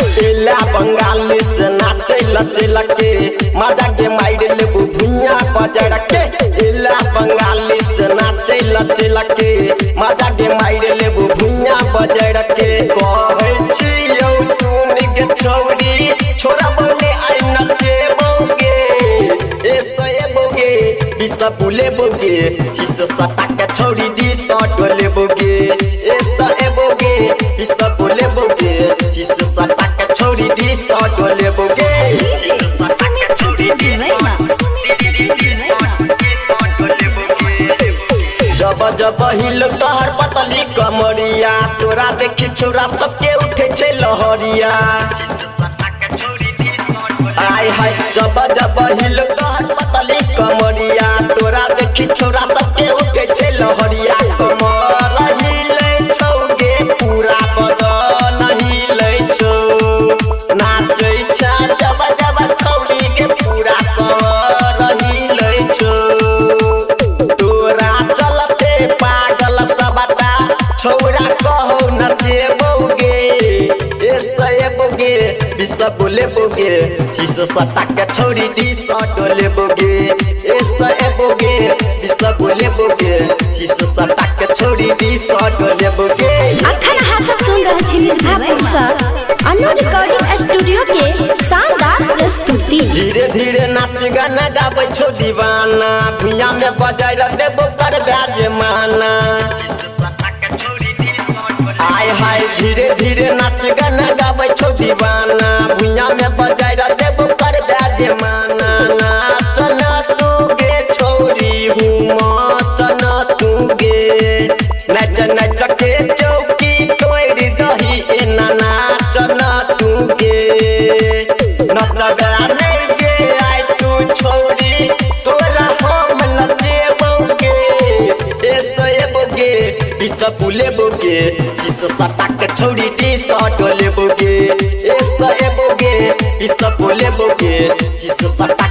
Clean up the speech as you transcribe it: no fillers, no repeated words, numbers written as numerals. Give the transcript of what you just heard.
बंगाली से नाचे लचेला के मजा के माइड लेबू भुइया बजड़ के इला बंगाली से नाचे लचेला के मजा के माइड लेबू भुइया बजड़ के कहै छियौ सुन के छौरी छोरा बोले आई नचे बोगे ऐसे बोगे बिसा बुले बोगे शीश सटा के छौरी दी शॉट ले बोगे ऐसे बोगे बिसा बुले बोगे शीश सटा के छौरी दी शॉट ले बोगे जब जब हिल तोहर पतली कमरिया तोरा देखी छोरा सबके उठे छे लहरिया आय हाय जब जब हिल तोहर पतली कमरिया तोरा देखी छोरा सबके उठे छे लहरिया कमर हिले छौगे पूरा बदन हिले छौ नाचै छा जब जब छौरी के पूरा सवर हिले छौ तोरा चलते पागल सबटा छौरा कहौ नचे बोगे ऐसे बोगे बिसा बोले बोगे शीश सटा के छौरी टी शॉट ले बोगे ऐसे बोगे बिसा बोले बोगे शीश सटा के छौरी टी शॉट ले बोगे। अखन हासक सुन रहे छी निर्धापुर सर अनु रिकॉर्डिंग स्टूडियो के शानदार प्रस्तुति। धीरे धीरे नाच गाना गाबै छौ दीवाना भुइया में बजाय देबो कर ब्याज माना आय हाय धीरे धीरे नाच गाना गाबै छौ दीवाना भुइया में बजाय देबो कर ब्याज माना नाच न तू गे छौरी हूँ मत न तू गे नच नच के चौकी तोड़ दही एना नाच न तू गे नच गाने जे आय तू छौरी तोरा हम नचे बोगे ऐसे बोगे बिसा बुले बोगे शीश सटा के छौरी टी शॉट ले बोगे ऐसे बोगे बिसा बुले बोगे शीश सटा